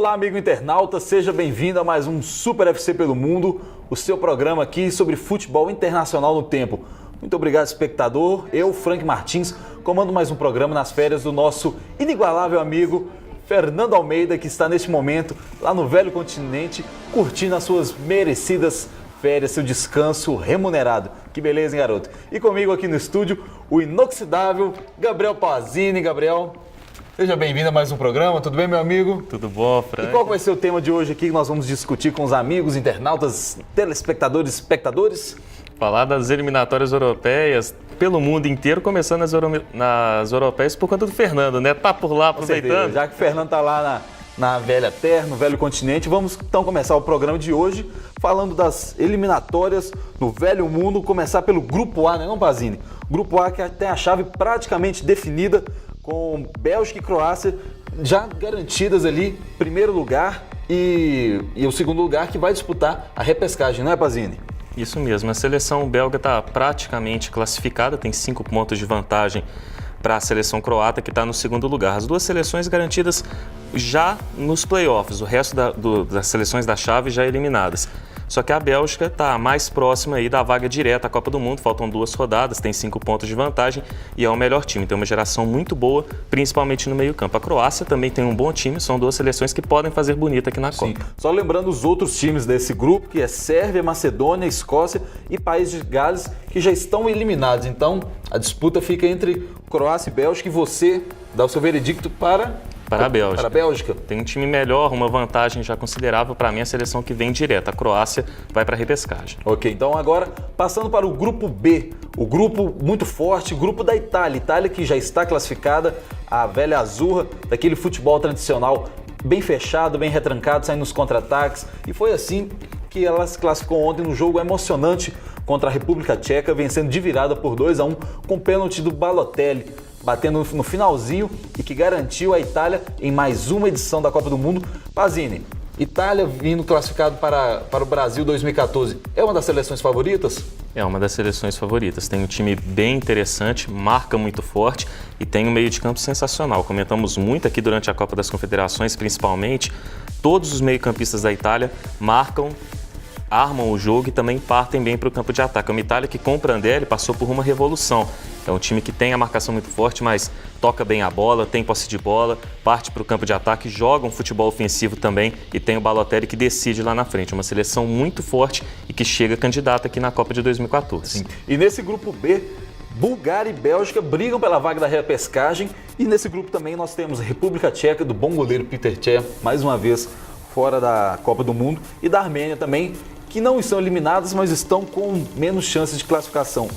Olá, amigo internauta, seja bem-vindo a mais um Super FC pelo Mundo, o seu programa aqui sobre futebol internacional no tempo. Muito obrigado, espectador. Eu, Frank Martins, comando mais um programa nas férias do nosso inigualável amigo Fernando Almeida, que está neste momento lá no Velho Continente, curtindo as suas merecidas férias, seu descanso remunerado. Que beleza, hein, garoto? E comigo aqui no estúdio, o inoxidável Gabriel Pazini. Gabriel, seja bem-vindo a mais um programa. Tudo bem, meu amigo? Tudo bom, Frank? E qual vai ser o tema de hoje aqui que nós vamos discutir com os amigos, internautas, telespectadores, espectadores? Falar das eliminatórias europeias pelo mundo inteiro, começando nas europeias por conta do Fernando, né? Tá por lá aproveitando. Já que o Fernando tá lá na velha terra, no velho continente, vamos então começar o programa de hoje falando das eliminatórias no velho mundo, começar pelo Grupo A, né, não, Pazini? Grupo A que tem a chave praticamente definida, com Bélgica e Croácia já garantidas ali, primeiro lugar e o segundo lugar que vai disputar a repescagem, não é, Pazini? Isso mesmo, a seleção belga está praticamente classificada, tem 5 pontos de vantagem para a seleção croata, que está no segundo lugar. As duas seleções garantidas já nos playoffs, o resto das seleções da chave já eliminadas. Só que a Bélgica está mais próxima aí da vaga direta à Copa do Mundo, faltam 2 rodadas, tem 5 pontos de vantagem e é o melhor time. Tem uma geração muito boa, principalmente no meio-campo. A Croácia também tem um bom time, são 2 seleções que podem fazer bonita aqui na Copa. Só lembrando os outros times desse grupo, que é Sérvia, Macedônia, Escócia e País de Gales, que já estão eliminados. Então, a disputa fica entre Croácia e Bélgica e você dá o seu veredicto para a Bélgica. Para a Bélgica. Tem um time melhor, uma vantagem já considerável. Para mim, a seleção que vem direta. A Croácia vai para a repescagem. Ok, então agora passando para o grupo B. O grupo muito forte, o grupo da Itália. Itália que já está classificada, a velha azurra, daquele futebol tradicional bem fechado, bem retrancado, saindo nos contra-ataques. E foi assim que ela se classificou ontem no jogo emocionante contra a República Tcheca, vencendo de virada por 2-1 com pênalti do Balotelli, batendo no finalzinho e que garantiu a Itália em mais uma edição da Copa do Mundo. Pazini, Itália vindo classificado para o Brasil 2014, é uma das seleções favoritas? É uma das seleções favoritas. Tem um time bem interessante, marca muito forte e tem um meio de campo sensacional. Comentamos muito aqui durante a Copa das Confederações, principalmente. Todos os meio-campistas da Itália marcam, armam o jogo e também partem bem para o campo de ataque. É uma Itália que com o Prandelli passou por uma revolução. É um time que tem a marcação muito forte, mas toca bem a bola, tem posse de bola, parte para o campo de ataque, joga um futebol ofensivo também e tem o Balotelli que decide lá na frente. Uma seleção muito forte e que chega candidata aqui na Copa de 2014. Sim. E nesse grupo B, Bulgária e Bélgica brigam pela vaga da repescagem. E nesse grupo também nós temos a República Tcheca, do bom goleiro Petr Cech, mais uma vez fora da Copa do Mundo, e da Armênia também, que não estão eliminadas, mas estão com menos chances de classificação.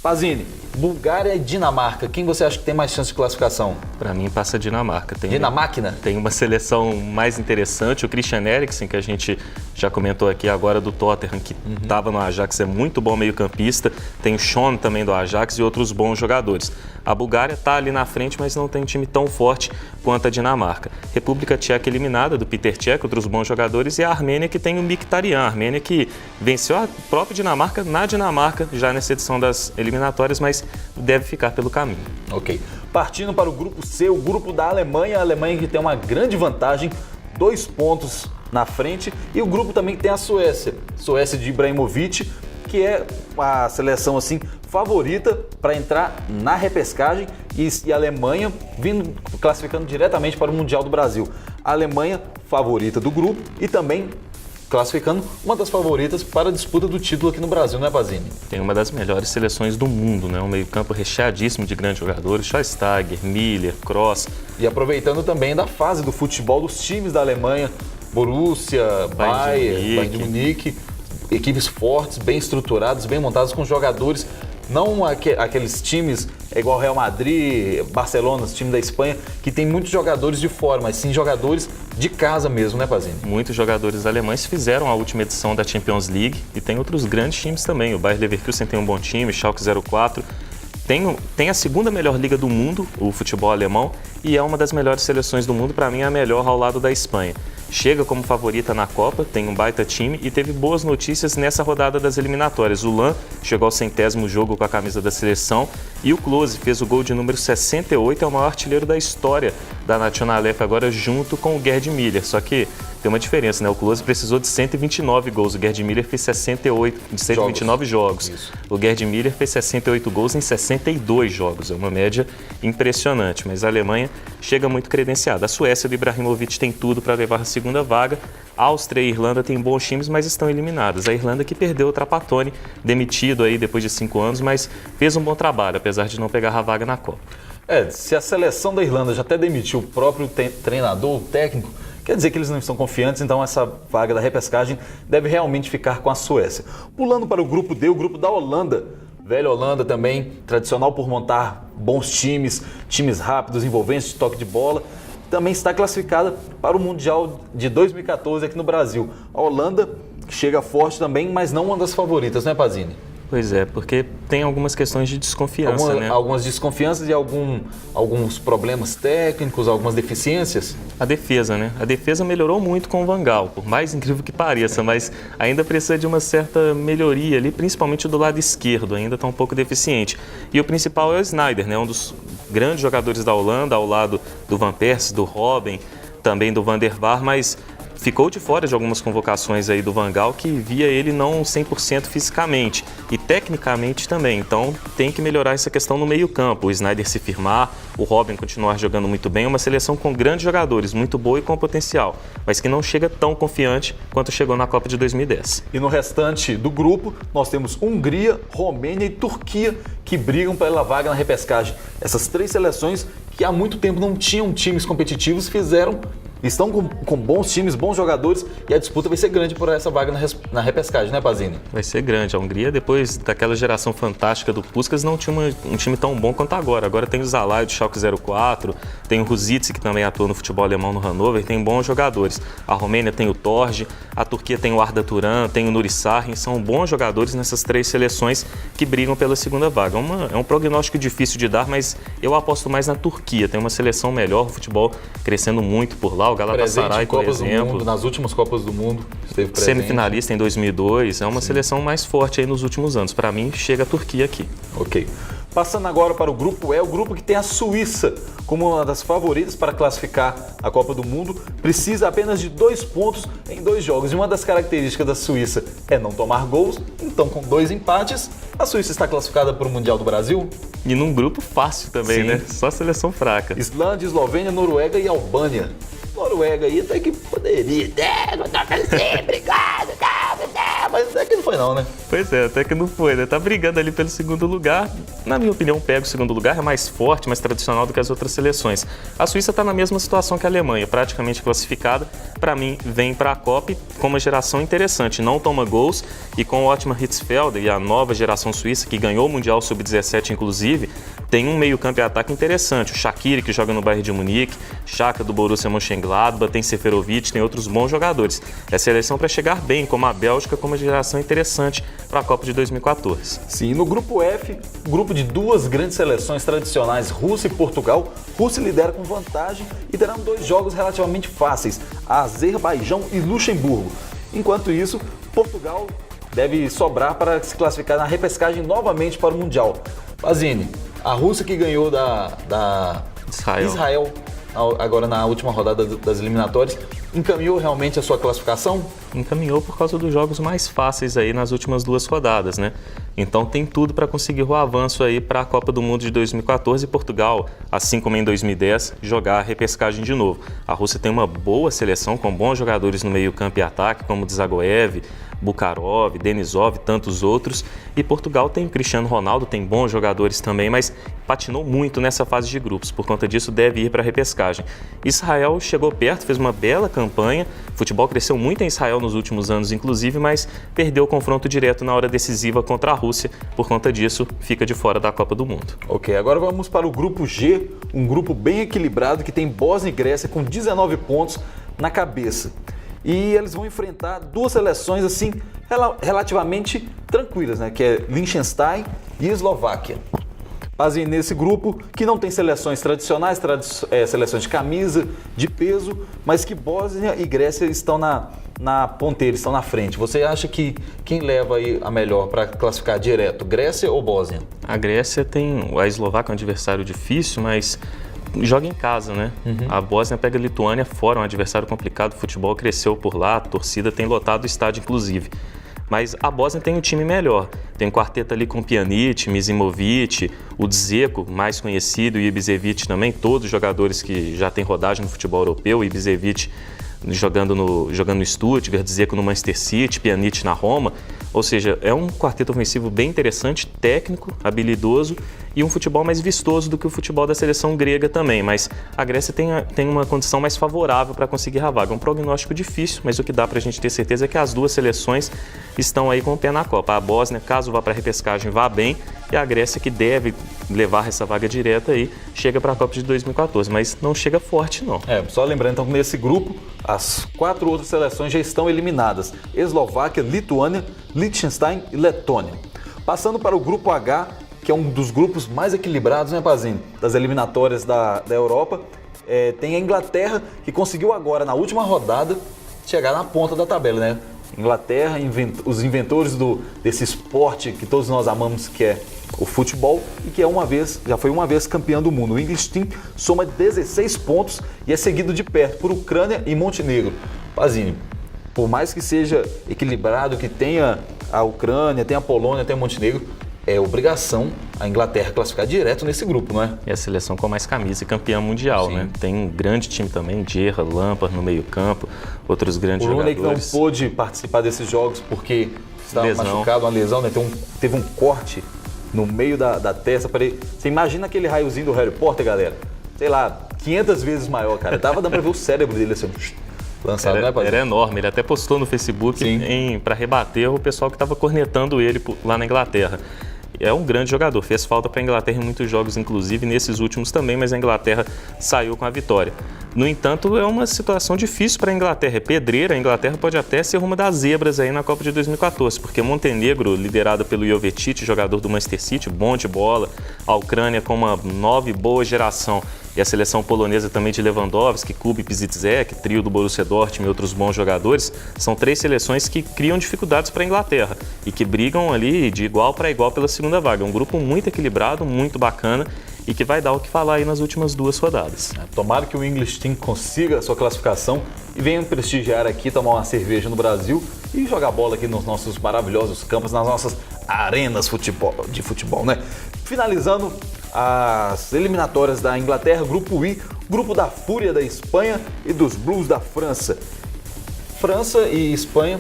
Pazini, Bulgária e Dinamarca, quem você acha que tem mais chance de classificação? Para mim passa a Dinamarca. Dinamáquina? Tem uma seleção mais interessante, o Christian Eriksen, que a gente já comentou aqui agora do Tottenham, que estava no Ajax, é muito bom meio-campista. Tem o Sean também do Ajax e outros bons jogadores. A Bulgária está ali na frente, mas não tem um time tão forte quanto a Dinamarca. República Tcheca eliminada, do Petr Cech, outros bons jogadores, e a Armênia, que tem o Mkhitaryan. A Armênia que venceu a própria Dinamarca na Dinamarca, já nessa edição das eliminatórias, mas deve ficar pelo caminho. Ok. Partindo para o grupo C, o grupo da Alemanha. A Alemanha que tem uma grande vantagem, 2 pontos na frente. E o grupo também tem a Suécia. Suécia de Ibrahimovic, que é a seleção assim favorita para entrar na repescagem, e a Alemanha vindo classificando diretamente para o Mundial do Brasil. A Alemanha favorita do grupo e também classificando uma das favoritas para a disputa do título aqui no Brasil, não é, Pazini? Tem uma das melhores seleções do mundo, né? Um meio-campo recheadíssimo de grandes jogadores, Schweinsteiger, Müller, Kroos. E aproveitando também da fase do futebol dos times da Alemanha, Borussia, Bayern, Bayern de Munique, equipes fortes, bem estruturadas, bem montadas, com jogadores, não aqueles times igual Real Madrid, Barcelona, os times da Espanha, que tem muitos jogadores de fora, mas sim jogadores de casa mesmo, né, Pazini? Muitos jogadores alemães fizeram a última edição da Champions League e tem outros grandes times também. O Bayer Leverkusen tem um bom time, Schalke 04. Tem a segunda melhor liga do mundo, o futebol alemão, e é uma das melhores seleções do mundo, para mim é a melhor ao lado da Espanha. chega como favorita na Copa, tem um baita time e teve boas notícias nessa rodada das eliminatórias. O Lan chegou ao 100º jogo com a camisa da seleção e o Klose fez o gol de número 68, é o maior artilheiro da história da Nationalef agora, junto com o Gerd Müller. Só que tem uma diferença, né? O Klose precisou de 129 gols, o Gerd Müller fez 129 jogos. O Gerd Müller fez 68 gols em 62 jogos, é uma média impressionante, mas a Alemanha chega muito credenciada. A Suécia do Ibrahimovic tem tudo para levar a segunda vaga. A Áustria e a Irlanda têm bons times, mas estão eliminadas. A Irlanda que perdeu o Trapattoni, demitido aí depois de 5 anos, mas fez um bom trabalho, apesar de não pegar a vaga na Copa. Se a seleção da Irlanda já até demitiu o próprio treinador, o técnico, quer dizer que eles não estão confiantes, então essa vaga da repescagem deve realmente ficar com a Suécia. Pulando para o grupo D, o grupo da Holanda. Velha Holanda também, tradicional por montar bons times rápidos, envolventes, de toque de bola. Também está classificada para o Mundial de 2014 aqui no Brasil. A Holanda chega forte também, mas não uma das favoritas, né, Pazini? Pois é, porque tem algumas questões de desconfiança, né? Algumas desconfianças e alguns problemas técnicos, algumas deficiências. A defesa, né? A defesa melhorou muito com o Van Gaal, por mais incrível que pareça, mas ainda precisa de uma certa melhoria ali, principalmente do lado esquerdo, ainda está um pouco deficiente. E o principal é o Sneijder, né? Um dos grandes jogadores da Holanda, ao lado do Van Persie, do Robben, também do Van der Vaart, mas ficou de fora de algumas convocações aí do Van Gaal, que via ele não 100% fisicamente e tecnicamente também. Então tem que melhorar essa questão no meio campo. O Sneijder se firmar, o Robben continuar jogando muito bem. É uma seleção com grandes jogadores, muito boa e com potencial, mas que não chega tão confiante quanto chegou na Copa de 2010. E no restante do grupo, nós temos Hungria, Romênia e Turquia, que brigam pela vaga na repescagem. Essas 3 seleções que há muito tempo não tinham times competitivos, estão com bons times, bons jogadores, e a disputa vai ser grande por essa vaga na repescagem, né, Pazini? Vai ser grande. A Hungria, depois daquela geração fantástica do Puskás, não tinha um time tão bom quanto agora. Agora tem o Zalai do Schalke 04, tem o Ruzicki, que também atua no futebol alemão no Hannover, tem bons jogadores. A Romênia tem o Torge, a Turquia tem o Arda Turan, tem o Nuri Sahin, são bons jogadores nessas 3 seleções que brigam pela segunda vaga. É um prognóstico difícil de dar, mas eu aposto mais na Turquia. Tem uma seleção melhor, o futebol crescendo muito por lá. O Galatasaray, por exemplo, nas últimas Copas do Mundo, esteve presente. Semifinalista em 2002, é uma seleção mais forte aí nos últimos anos. Para mim, chega a Turquia aqui. Ok. Passando agora para o grupo E, o grupo que tem a Suíça como uma das favoritas para classificar a Copa do Mundo, precisa apenas de 2 pontos em 2 jogos. E uma das características da Suíça é não tomar gols, então com 2 empates, a Suíça está classificada para o Mundial do Brasil. E num grupo fácil também, né? Só seleção fraca. Islândia, Eslovênia, Noruega e Albânia. Noruega aí até que poderia, obrigado, mas até que não foi não, né? Pois é, até que não foi, né? Tá brigando ali pelo segundo lugar. Na minha opinião, pega o segundo lugar, é mais forte, mais tradicional do que as outras seleções. A Suíça tá na mesma situação que a Alemanha, praticamente classificada. Para mim, vem para a Copa com uma geração interessante, não toma gols, e com o Ottmar Hitzfeld e a nova geração suíça, que ganhou o Mundial Sub-17 inclusive, tem um meio-campo e ataque interessante. O Shaqiri, que joga no Bayern de Munique, Xhaka do Borussia Mönchengladbach, tem Seferovic, tem outros bons jogadores. É seleção para chegar bem, como a Bélgica, com uma geração interessante para a Copa de 2014. Sim, no grupo F, grupo de 2 grandes seleções tradicionais, Rússia e Portugal. Rússia lidera com vantagem e terão 2 jogos relativamente fáceis, Azerbaijão e Luxemburgo. Enquanto isso, Portugal deve sobrar para se classificar na repescagem novamente para o Mundial. Pazini, a Rússia que ganhou da Israel agora na última rodada das eliminatórias, encaminhou realmente a sua classificação? Encaminhou por causa dos jogos mais fáceis aí nas últimas 2 rodadas, né? Então tem tudo para conseguir o avanço aí para a Copa do Mundo de 2014 e Portugal, assim como em 2010, jogar a repescagem de novo. A Rússia tem uma boa seleção com bons jogadores no meio-campo e ataque, como Dzagoev, Bukharov, Denisov e tantos outros. E Portugal tem o Cristiano Ronaldo, tem bons jogadores também, mas patinou muito nessa fase de grupos. Por conta disso, deve ir para a repescagem. Israel chegou perto, fez uma bela campanha. O futebol cresceu muito em Israel nos últimos anos, inclusive, mas perdeu o confronto direto na hora decisiva contra a Rússia. Por conta disso, fica de fora da Copa do Mundo. Ok, agora vamos para o grupo G, um grupo bem equilibrado que tem Bósnia e Grécia com 19 pontos na cabeça. E eles vão enfrentar 2 seleções assim relativamente tranquilas, né? Que é Liechtenstein e Eslováquia. Pazinho, nesse grupo que não tem seleções tradicionais, seleções de camisa, de peso, mas que Bósnia e Grécia estão na ponteira, estão na frente. Você acha que quem leva aí a melhor para classificar direto, Grécia ou Bósnia? A Grécia tem... A Eslováquia é um adversário difícil, mas joga em casa, né? A Bósnia pega a Lituânia fora, um adversário complicado. O futebol cresceu por lá, a torcida tem lotado o estádio, inclusive. Mas a Bósnia tem um time melhor. Tem um quarteto ali com Pjanic, Misimovic, o Dzeko, mais conhecido, e o Ibišević também, todos jogadores que já têm rodagem no futebol europeu. O Ibišević jogando no Stuttgart, Dzeko no Manchester City, Pjanic na Roma. Ou seja, é um quarteto ofensivo bem interessante, técnico, habilidoso e um futebol mais vistoso do que o futebol da seleção grega também. Mas a Grécia tem uma condição mais favorável para conseguir a vaga. É um prognóstico difícil, mas o que dá para a gente ter certeza é que as duas seleções estão aí com o pé na Copa. A Bósnia, caso vá para a repescagem, vá bem, e a Grécia, que deve levar essa vaga direta aí, chega para a Copa de 2014, mas não chega forte não. Só lembrando então que nesse grupo, as 4 outras seleções já estão eliminadas: Eslováquia, Lituânia, Liechtenstein e Letônia. Passando para o grupo H, que é um dos grupos mais equilibrados, né, Pazinho, das eliminatórias da Europa, tem a Inglaterra, que conseguiu agora, na última rodada, chegar na ponta da tabela, né? Inglaterra, os inventores desse esporte que todos nós amamos, que é o futebol, e que já foi uma vez campeão do mundo. O English Team soma 16 pontos e é seguido de perto por Ucrânia e Montenegro. Pazinho, por mais que seja equilibrado, que tenha a Ucrânia, tenha a Polônia, tenha o Montenegro, é obrigação a Inglaterra classificar direto nesse grupo, não é? É a seleção com mais camisa e campeã mundial, Sim. né? Tem um grande time também, Gerrard, Lampard no meio-campo, outros grandes jogadores. O Rooney jogadores. que não pôde participar desses jogos porque estava machucado, uma lesão, né? Teve um corte no meio da testa. Você imagina aquele raiozinho do Harry Potter, galera? Sei lá, 500 vezes maior, cara. Dando pra ver o cérebro dele assim, lançado, né, pai? Era enorme, ele até postou no Facebook para rebater o pessoal que estava cornetando ele lá na Inglaterra. É um grande jogador, fez falta para a Inglaterra em muitos jogos, inclusive nesses últimos também, mas a Inglaterra saiu com a vitória. No entanto, é uma situação difícil para a Inglaterra, é pedreira. A Inglaterra pode até ser uma das zebras aí na Copa de 2014, porque Montenegro, liderado pelo Jovetic, jogador do Manchester City, bom de bola, a Ucrânia com uma nova e boa geração, e a seleção polonesa também de Lewandowski, Kubi, Piszczek, trio do Borussia Dortmund e outros bons jogadores, são 3 seleções que criam dificuldades para a Inglaterra e que brigam ali de igual para igual pela segunda vaga. É um grupo muito equilibrado, muito bacana e que vai dar o que falar aí nas últimas 2 rodadas. Tomara que o English Team consiga a sua classificação e venha prestigiar aqui, tomar uma cerveja no Brasil e jogar bola aqui nos nossos maravilhosos campos, nas nossas arenas de futebol, né? Finalizando as eliminatórias da Inglaterra, grupo I, grupo da Fúria da Espanha e dos Blues da França. França e Espanha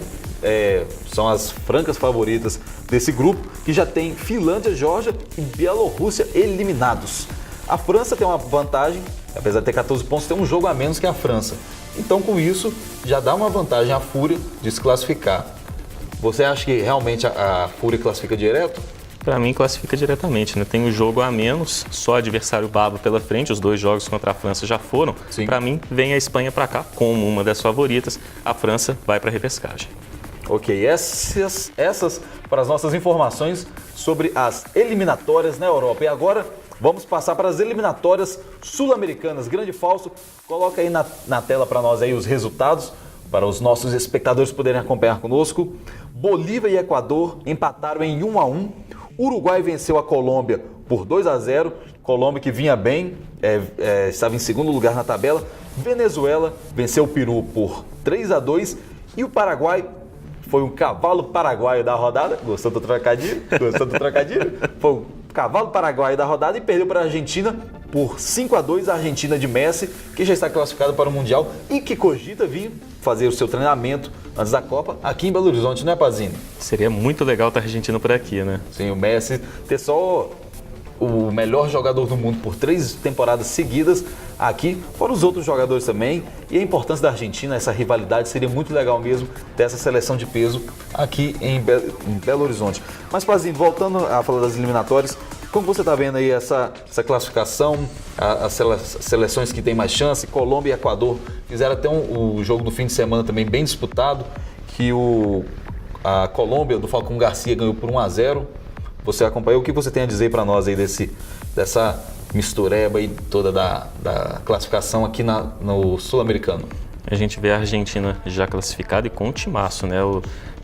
são as francas favoritas desse grupo, que já tem Finlândia, Geórgia e Bielorrússia eliminados. A França tem uma vantagem, apesar de ter 14 pontos, tem um jogo a menos que a França. Então, com isso, já dá uma vantagem à Fúria de se classificar. Você acha que realmente a Fúria classifica direto? Para mim, classifica diretamente, né? Tem um jogo a menos, só adversário babo pela frente, os 2 jogos contra a França já foram. Para mim, vem a Espanha para cá como uma das favoritas, a França vai para a repescagem. Ok, essas para as nossas informações sobre as eliminatórias na Europa. E agora vamos passar para as eliminatórias sul-americanas. Grande Fausto, coloca aí na tela para nós aí os resultados, para os nossos espectadores poderem acompanhar conosco. Bolívia e Equador empataram em 1-1. Uruguai venceu a Colômbia por 2-0. Colômbia que vinha bem, estava em segundo lugar na tabela. Venezuela venceu o Peru por 3-2. E o Paraguai foi um cavalo paraguaio da rodada. Gostou do trocadilho? Foi um cavalo paraguaio da rodada e perdeu para a Argentina por 5-2. A Argentina de Messi, que já está classificada para o Mundial e que cogita vir fazer o seu treinamento antes da Copa aqui em Belo Horizonte, né, Pazinho? Seria muito legal ter a Argentina por aqui, né? Sim, o Messi ter só o melhor jogador do mundo por 3 temporadas seguidas aqui, fora os outros jogadores também. E a importância da Argentina, essa rivalidade, seria muito legal mesmo dessa seleção de peso aqui em Belo Horizonte. Mas, Pazinho, voltando a falar das eliminatórias, como você está vendo aí essa classificação, as seleções que têm mais chance? Colômbia e Equador fizeram até o jogo do fim de semana também bem disputado, que a Colômbia do Falcão Garcia ganhou por 1-0 você acompanhou. O que você tem a dizer para nós aí dessa mistureba aí toda da classificação aqui no Sul-Americano? A gente vê a Argentina já classificada e com um timaço, né?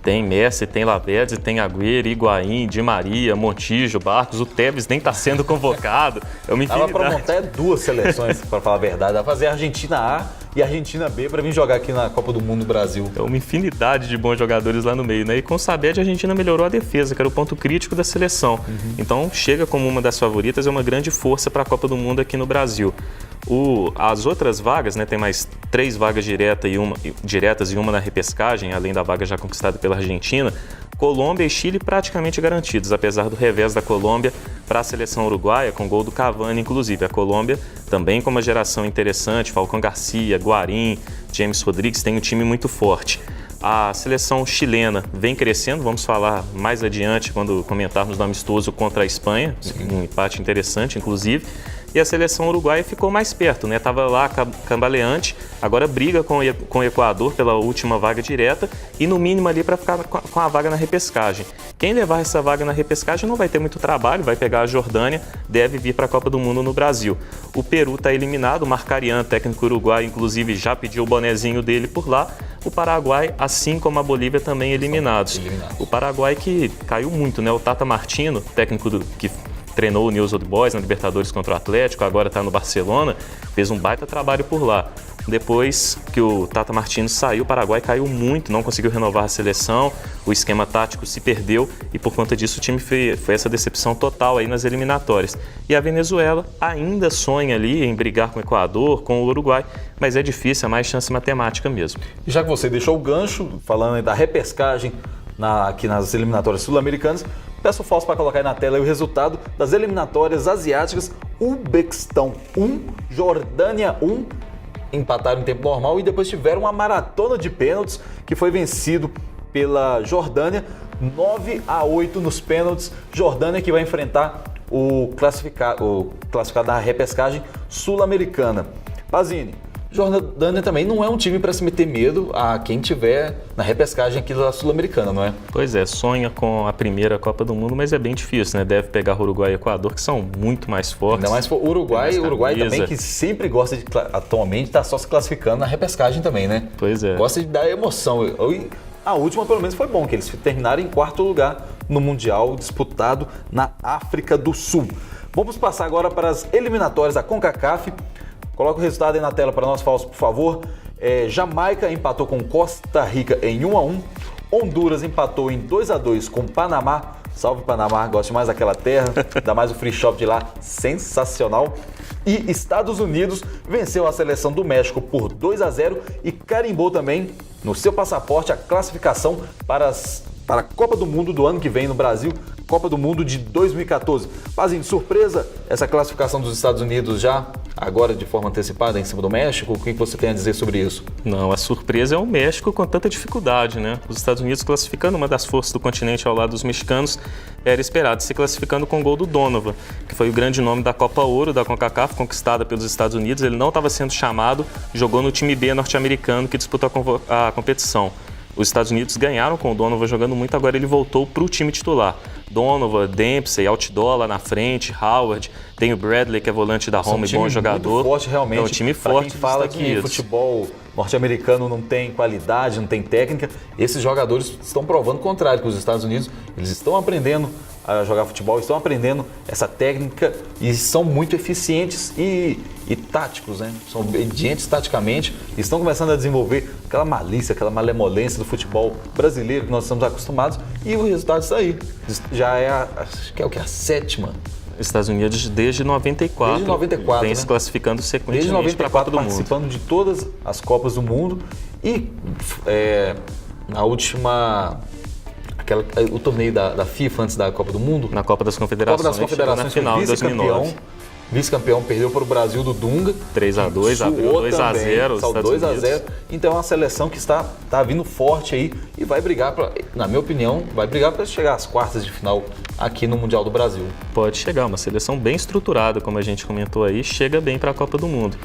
Tem Messi, tem Lavezzi, tem Agüero, Higuaín, Di Maria, Montijo, Barcos, o Tevez nem está sendo convocado. É uma infinidade. Dava para montar 2 seleções, para falar a verdade. Dava para fazer a Argentina A e a Argentina B para vir jogar aqui na Copa do Mundo no Brasil. É uma infinidade de bons jogadores lá no meio, né? E com o Sabed a Argentina melhorou a defesa, que era o ponto crítico da seleção. Então chega como uma das favoritas, é uma grande força para a Copa do Mundo aqui no Brasil. As outras vagas, né, tem mais 3 vagas diretas e uma na repescagem, além da vaga já conquistada pela Argentina. Colômbia e Chile praticamente garantidos, apesar do revés da Colômbia para a seleção uruguaia, com gol do Cavani, inclusive. A Colômbia também com uma geração interessante, Falcão Garcia, Guarín, James Rodrigues, tem um time muito forte. A seleção chilena vem crescendo, vamos falar mais adiante quando comentarmos no amistoso contra a Espanha, um empate interessante, inclusive. E a seleção uruguaia ficou mais perto, né? Estava lá cambaleante, agora briga com o Equador pela última vaga direta e no mínimo ali para ficar com a vaga na repescagem. Quem levar essa vaga na repescagem não vai ter muito trabalho, vai pegar a Jordânia, deve vir para a Copa do Mundo no Brasil. O Peru está eliminado, o Marcarian, técnico uruguaio, inclusive já pediu o bonezinho dele por lá. O Paraguai, assim como a Bolívia, também eliminados. O Paraguai que caiu muito, né? O Tata Martino, técnico que treinou o News Old Boys na Libertadores contra o Atlético, agora está no Barcelona, fez um baita trabalho por lá. Depois que o Tata Martino saiu, o Paraguai caiu muito, não conseguiu renovar a seleção, o esquema tático se perdeu e por conta disso o time foi essa decepção total aí nas eliminatórias. E a Venezuela ainda sonha ali em brigar com o Equador, com o Uruguai, mas é difícil, é mais chance matemática mesmo. E já que você deixou o gancho, falando aí da repescagem aqui nas eliminatórias sul-americanas, peço o Fausto para colocar aí na tela o resultado das eliminatórias asiáticas. Uzbequistão 1, Jordânia 1, empataram em tempo normal e depois tiveram uma maratona de pênaltis que foi vencido pela Jordânia 9-8 nos pênaltis. Jordânia que vai enfrentar o classificado da repescagem sul-americana. Pazini, Jordânia também não é um time para se meter medo a quem tiver na repescagem aqui da Sul-Americana, não é? Pois é, sonha com a primeira Copa do Mundo, mas é bem difícil, né? Deve pegar Uruguai e Equador, que são muito mais fortes. Ainda mais o Uruguai também, que sempre gosta de, atualmente, está só se classificando na repescagem também, né? Pois é. Gosta de dar emoção. A última, pelo menos, foi bom, que eles terminaram em 4º lugar no Mundial disputado na África do Sul. Vamos passar agora para as eliminatórias da CONCACAF. Coloca o resultado aí na tela para nós, Fausto, por favor. Jamaica empatou com Costa Rica em 1-1. Honduras empatou em 2-2 com Panamá. Salve Panamá, gosto mais daquela terra. Ainda mais o free shop de lá, sensacional. E Estados Unidos venceu a seleção do México por 2-0 e carimbou também no seu passaporte a classificação para a Copa do Mundo do ano que vem no Brasil, Copa do Mundo de 2014. Pazinho, surpresa essa classificação dos Estados Unidos já agora de forma antecipada em cima do México? O que você tem a dizer sobre isso? Não, a surpresa é o México com tanta dificuldade, né? Os Estados Unidos classificando, uma das forças do continente ao lado dos mexicanos, era esperado, se classificando com o gol do Donovan, que foi o grande nome da Copa Ouro da CONCACAF, conquistada pelos Estados Unidos. Ele não estava sendo chamado, jogou no time B norte-americano que disputou a competição. Os Estados Unidos ganharam com o Donovan jogando muito, agora ele voltou para o time titular. Donovan, Dempsey, Outdoor lá na frente, Howard, tem o Bradley, que é volante da Roma e bom jogador. Muito forte, realmente. É um time forte. Quem fala que futebol norte-americano não tem qualidade, não tem técnica, esses jogadores estão provando o contrário, que os Estados Unidos eles estão aprendendo a jogar futebol, estão aprendendo essa técnica e são muito eficientes e táticos, né? São obedientes taticamente e estão começando a desenvolver aquela malícia, aquela malemolência do futebol brasileiro que nós estamos acostumados e o resultado está aí. Já é acho que é a 7ª. Estados Unidos desde 94. Desde 94, vem né? se classificando sequentemente para a Copa do Mundo. Participando de todas as Copas do Mundo e na última... o torneio da FIFA antes da Copa do Mundo. Na Copa das Confederações. Copa das Confederações na final, em 2009. Vice-campeão, perdeu para o Brasil do Dunga. 3-2, abriu 2-0. 2-0. Então é uma seleção que está vindo forte aí e vai brigar, na minha opinião, vai brigar para chegar às quartas de final aqui no Mundial do Brasil. Pode chegar, uma seleção bem estruturada, como a gente comentou aí, chega bem para a Copa do Mundo.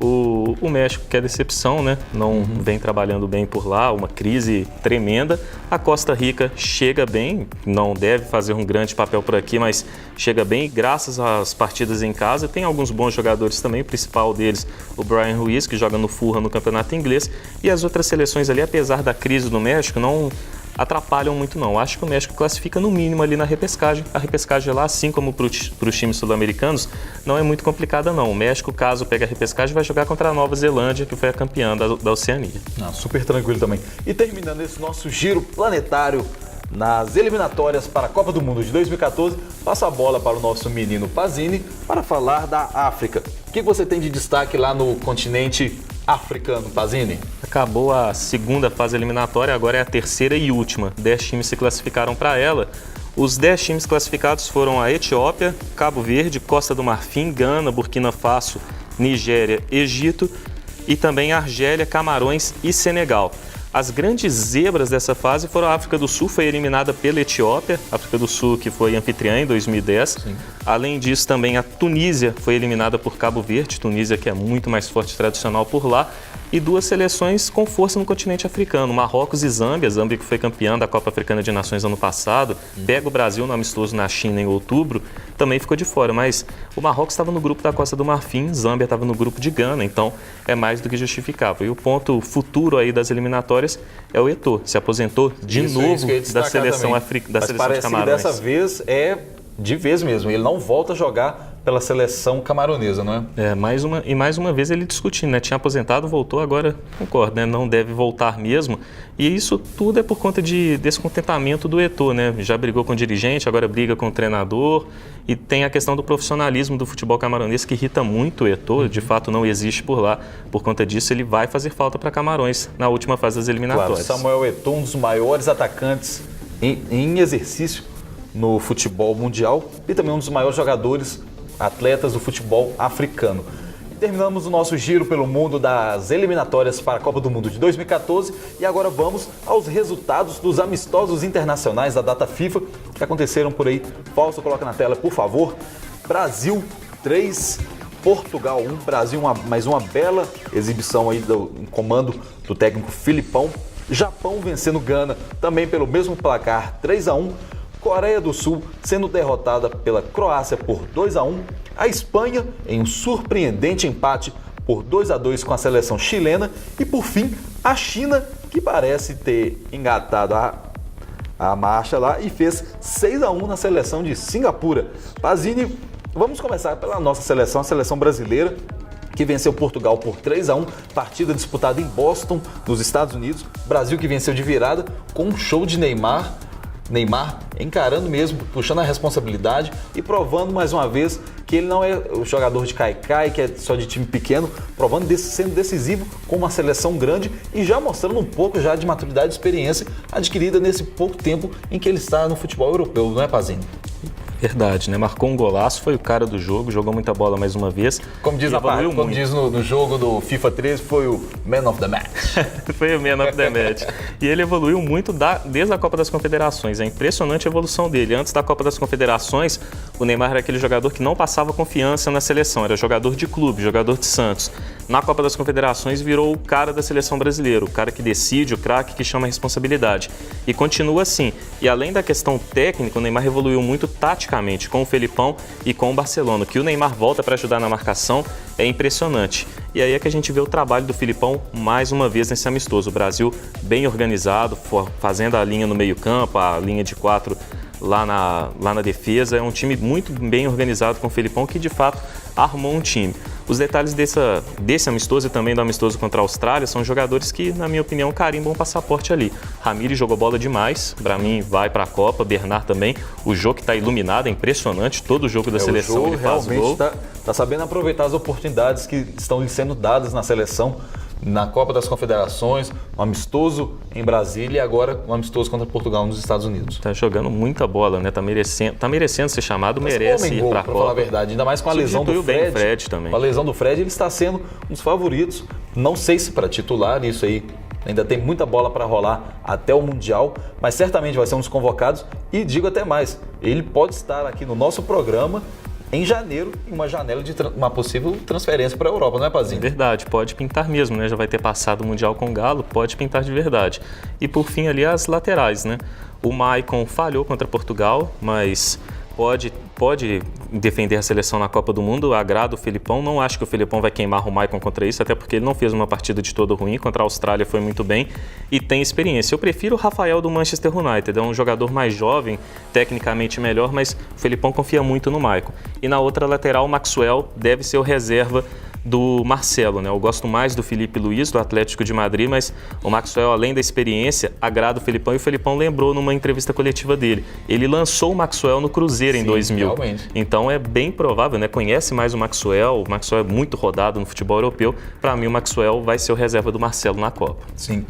O México, que é decepção, né? Não vem trabalhando bem por lá, uma crise tremenda. A Costa Rica chega bem, não deve fazer um grande papel por aqui, mas chega bem graças às partidas em casa. Tem alguns bons jogadores também, o principal deles, o Brian Ruiz, que joga no Fulham no campeonato inglês. E as outras seleções ali, apesar da crise do México, não atrapalham muito não. Acho que o México classifica no mínimo ali na repescagem. A repescagem lá, assim como para os times sul-americanos, não é muito complicada não. O México, caso pegue a repescagem, vai jogar contra a Nova Zelândia, que foi a campeã da Oceania. Super tranquilo também. E terminando esse nosso giro planetário nas eliminatórias para a Copa do Mundo de 2014, passo a bola para o nosso menino Pazini para falar da África. O que você tem de destaque lá no continente africano, Pazini? Acabou a segunda fase eliminatória, agora é a terceira e última. 10 times se classificaram para ela. Os 10 times classificados foram a Etiópia, Cabo Verde, Costa do Marfim, Gana, Burkina Faso, Nigéria, Egito e também Argélia, Camarões e Senegal. As grandes zebras dessa fase foram a África do Sul, foi eliminada pela Etiópia, África do Sul que foi anfitriã em 2010. Sim. Além disso, também a Tunísia foi eliminada por Cabo Verde, Tunísia que é muito mais forte e tradicional por lá. E duas seleções com força no continente africano, Marrocos e Zâmbia. Zâmbia que foi campeã da Copa Africana de Nações ano passado, pega o Brasil no amistoso na China em outubro, também ficou de fora. Mas o Marrocos estava no grupo da Costa do Marfim, Zâmbia estava no grupo de Gana, então é mais do que justificável. E o ponto futuro aí das eliminatórias é o Eto'o, se aposentou de novo da seleção da seleção parece de Camarões. Que dessa vez é de vez mesmo, ele não volta a jogar pela seleção camaronesa, não é? Mais uma vez ele discutindo, né? Tinha aposentado, voltou, agora concordo, né? Não deve voltar mesmo. E isso tudo é por conta de descontentamento do Eto'o, né? Já brigou com o dirigente, agora briga com o treinador. E tem a questão do profissionalismo do futebol camaronês que irrita muito o Eto'o, de fato não existe por lá. Por conta disso, ele vai fazer falta para Camarões na última fase das eliminatórias. Claro, Samuel Eto'o, um dos maiores atacantes em exercício no futebol mundial e também um dos maiores jogadores, atletas do futebol africano. E terminamos o nosso giro pelo mundo das eliminatórias para a Copa do Mundo de 2014 e agora vamos aos resultados dos amistosos internacionais da data FIFA que aconteceram por aí. Fausto, coloca na tela, por favor. Brasil 3, Portugal 1. Brasil, mais uma bela exibição aí em comando do técnico Filipão. Japão vencendo Gana também pelo mesmo placar, 3-1. Coreia do Sul sendo derrotada pela Croácia por 2-1, a Espanha em um surpreendente empate por 2-2 com a seleção chilena e, por fim, a China, que parece ter engatado a marcha lá e fez 6-1 na seleção de Singapura. Pazini, vamos começar pela nossa seleção, a seleção brasileira, que venceu Portugal por 3-1, partida disputada em Boston, nos Estados Unidos. Brasil que venceu de virada com um show de Neymar encarando mesmo, puxando a responsabilidade e provando mais uma vez que ele não é o jogador de cai-cai, que é só de time pequeno, provando sendo decisivo com uma seleção grande e já mostrando um pouco já de maturidade e experiência adquirida nesse pouco tempo em que ele está no futebol europeu, não é, Pazini? Verdade, né? Marcou um golaço, foi o cara do jogo, jogou muita bola mais uma vez. Como diz, no jogo do FIFA 13, foi o Man of the Match. Foi o Man of the Match. E ele evoluiu muito desde a Copa das Confederações. É impressionante a evolução dele. Antes da Copa das Confederações, o Neymar era aquele jogador que não passava confiança na seleção. Era jogador de clube, jogador de Santos. Na Copa das Confederações virou o cara da seleção brasileira, o cara que decide, o craque que chama a responsabilidade. E continua assim. E além da questão técnica, o Neymar evoluiu muito taticamente com o Felipão e com o Barcelona. Que o Neymar volta para ajudar na marcação é impressionante. E aí é que a gente vê o trabalho do Felipão mais uma vez nesse amistoso. O Brasil bem organizado, fazendo a linha no meio-campo, a linha de 4 lá na defesa. É um time muito bem organizado com o Felipão que de fato armou um time. Os detalhes desse amistoso e também do amistoso contra a Austrália são jogadores que, na minha opinião, carimbam um passaporte ali. Ramires jogou bola demais, para mim vai para a Copa, Bernard também. O jogo que está iluminado, é impressionante, todo o jogo da seleção ele faz gol. Está sabendo aproveitar as oportunidades que estão lhe sendo dadas na seleção, na Copa das Confederações, um amistoso em Brasília e agora um amistoso contra Portugal nos Estados Unidos. Tá jogando muita bola, né? Tá merecendo ser chamado, merece ir para a Copa. Falar a verdade, ainda mais com a lesão do Fred. Fred também. Com a lesão do Fred, ele está sendo um dos favoritos. Não sei se para titular, isso aí ainda tem muita bola para rolar até o Mundial, mas certamente vai ser um dos convocados e digo até mais, ele pode estar aqui no nosso programa em janeiro, em uma janela de uma possível transferência para a Europa, não é, Pazinho? Verdade, pode pintar mesmo, né? Já vai ter passado o Mundial com o Galo, pode pintar de verdade. E por fim ali as laterais, né? O Maicon falhou contra Portugal, mas pode defender a seleção na Copa do Mundo, agrada o Felipão. Não acho que o Felipão vai queimar o Maicon contra isso, até porque ele não fez uma partida de todo ruim, contra a Austrália foi muito bem e tem experiência. Eu prefiro o Rafael do Manchester United, é um jogador mais jovem, tecnicamente melhor, mas o Felipão confia muito no Maicon. E na outra lateral, o Maxwell deve ser o reserva do Marcelo, né? Eu gosto mais do Felipe Luiz, do Atlético de Madrid, mas o Maxwell, além da experiência, agrada o Felipão, e o Felipão lembrou numa entrevista coletiva dele. Ele lançou o Maxwell no Cruzeiro em 2000. Realmente. Então é bem provável, né? Conhece mais o Maxwell é muito rodado no futebol europeu. Para mim, o Maxwell vai ser o reserva do Marcelo na Copa. Sim.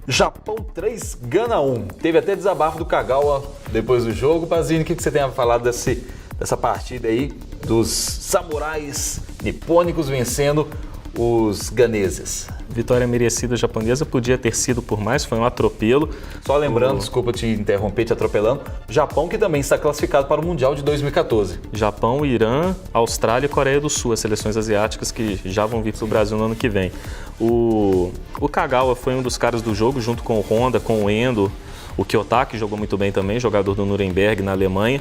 Japão 3, Gana 1. Teve até desabafo do Kagawa depois do jogo. Pazini, o que você tem a falar dessa partida aí dos samurais nipônicos vencendo os ganeses? Vitória merecida japonesa, podia ter sido por mais, foi um atropelo. Só lembrando, desculpa te interromper, te atropelando, Japão que também está classificado para o Mundial de 2014. Japão, Irã, Austrália e Coreia do Sul, as seleções asiáticas que já vão vir para o Brasil no ano que vem. O Kagawa foi um dos caras do jogo, junto com o Honda, com o Endo, o Kiyotaki jogou muito bem também, jogador do Nuremberg na Alemanha.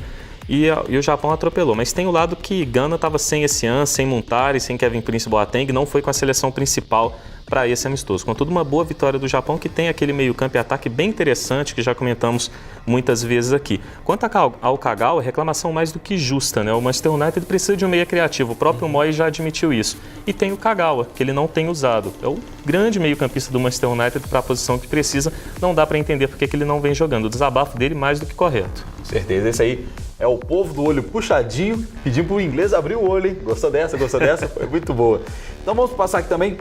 E o Japão atropelou, mas tem o lado que Gana estava sem esse ano, sem Muntari, sem Kevin Prince Boateng, não foi com a seleção principal para esse amistoso. Contudo, uma boa vitória do Japão, que tem aquele meio-campo e ataque bem interessante, que já comentamos muitas vezes aqui. Quanto ao Kagawa, reclamação mais do que justa, né? O Manchester United precisa de um meia criativo, o próprio Moyes já admitiu isso. E tem o Kagawa, que ele não tem usado. É o grande meio-campista do Manchester United para a posição que precisa, não dá para entender porque que ele não vem jogando. O desabafo dele mais do que correto. Certeza, esse aí é o povo do olho puxadinho, pedindo para o inglês abrir o olho, hein? Gostou dessa? Gostou dessa? Foi muito boa. Então vamos passar aqui também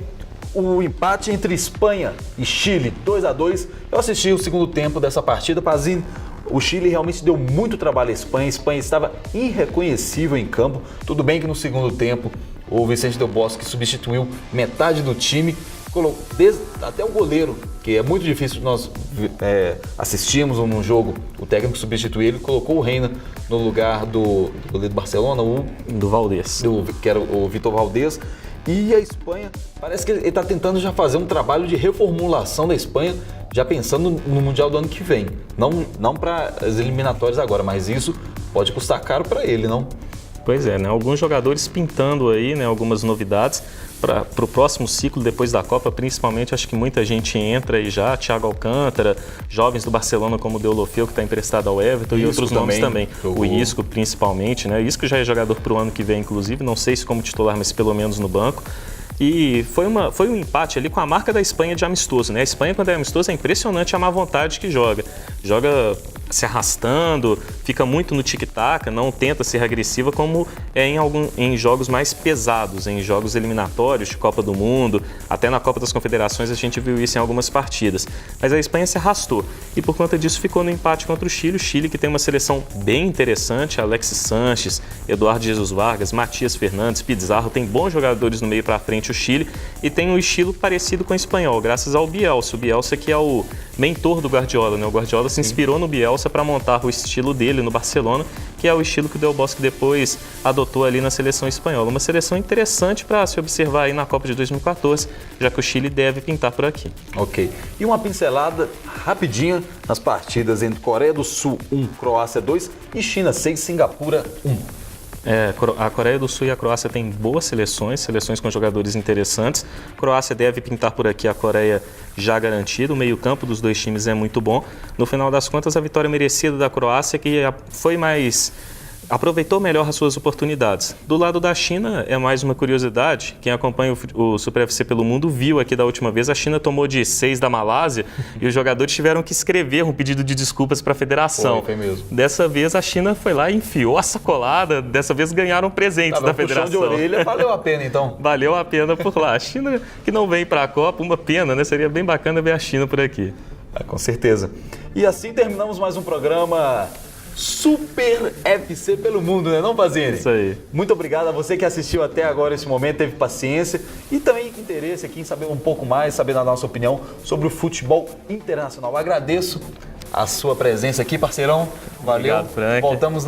o empate entre Espanha e Chile, 2-2. Eu assisti o segundo tempo dessa partida, Pazini. O Chile realmente deu muito trabalho à Espanha. A Espanha estava irreconhecível em campo. Tudo bem que no segundo tempo o Vicente Del Bosque substituiu metade do time, até o goleiro, que é muito difícil nós assistimos num jogo, o técnico substituir ele, colocou o Reina no lugar do goleiro do Barcelona, do Valdés, que era o Vitor Valdés. E a Espanha, parece que ele está tentando já fazer um trabalho de reformulação da Espanha, já pensando no Mundial do ano que vem. Não para as eliminatórias agora, mas isso pode custar caro para ele, não? Pois é, né? Alguns jogadores pintando aí, né? Algumas novidades para o próximo ciclo depois da Copa, principalmente acho que muita gente entra aí já, Thiago Alcântara, jovens do Barcelona como o Deulofeu, que está emprestado ao Everton, e outros nomes também. O Isco principalmente, né? Isco já é jogador para o ano que vem, inclusive, não sei se como titular, mas pelo menos no banco. E foi um empate ali com a marca da Espanha de amistoso, né? A Espanha, quando é amistoso, é impressionante a má vontade que joga. Joga se arrastando, fica muito no tic-tac, não tenta ser agressiva como é em jogos mais pesados, em jogos eliminatórios de Copa do Mundo, até na Copa das Confederações a gente viu isso em algumas partidas. Mas a Espanha se arrastou e por conta disso ficou no empate contra o Chile que tem uma seleção bem interessante, Alexis Sanches, Eduardo Jesus Vargas, Matias Fernandes, Pizarro, tem bons jogadores no meio para frente o Chile e tem um estilo parecido com o espanhol, graças ao Bielsa. O Bielsa que é o mentor do Guardiola, né? O Guardiola se inspirou no Bielsa para montar o estilo dele no Barcelona, que é o estilo que o Del Bosque depois adotou ali na seleção espanhola. Uma seleção interessante para se observar aí na Copa de 2014, já que o Chile deve pintar por aqui. Ok. E uma pincelada rapidinha nas partidas entre Coreia do Sul 1, Croácia 2 e China 6, Singapura 1. A Coreia do Sul e a Croácia têm boas seleções com jogadores interessantes. A Croácia deve pintar por aqui, a Coreia já garantida. O meio-campo dos dois times é muito bom. No final das contas, a vitória merecida da Croácia, que aproveitou melhor as suas oportunidades. Do lado da China, é mais uma curiosidade. Quem acompanha o Super FC pelo mundo viu aqui da última vez, a China tomou de 6 da Malásia e os jogadores tiveram que escrever um pedido de desculpas para a federação. Foi mesmo. Dessa vez a China foi lá e enfiou a sacolada, dessa vez ganharam presentes da federação. Puxão de orelha, valeu a pena então. Valeu a pena por lá. A China que não vem para a Copa, uma pena, né? Seria bem bacana ver a China por aqui. Com certeza. E assim terminamos mais um programa Super FC pelo mundo, né não, Pazini? Isso aí. Muito obrigado a você que assistiu até agora esse momento, teve paciência e também interesse aqui em saber um pouco mais, saber da nossa opinião sobre o futebol internacional. Agradeço a sua presença aqui, parceirão. Valeu. Obrigado, Frank. Voltamos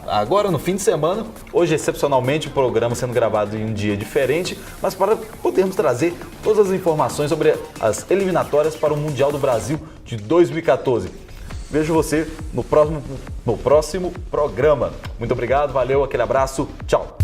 agora no fim de semana. Hoje, excepcionalmente, o programa sendo gravado em um dia diferente, mas para podermos trazer todas as informações sobre as eliminatórias para o Mundial do Brasil de 2014. Vejo você no próximo programa. Muito obrigado, valeu, aquele abraço, tchau.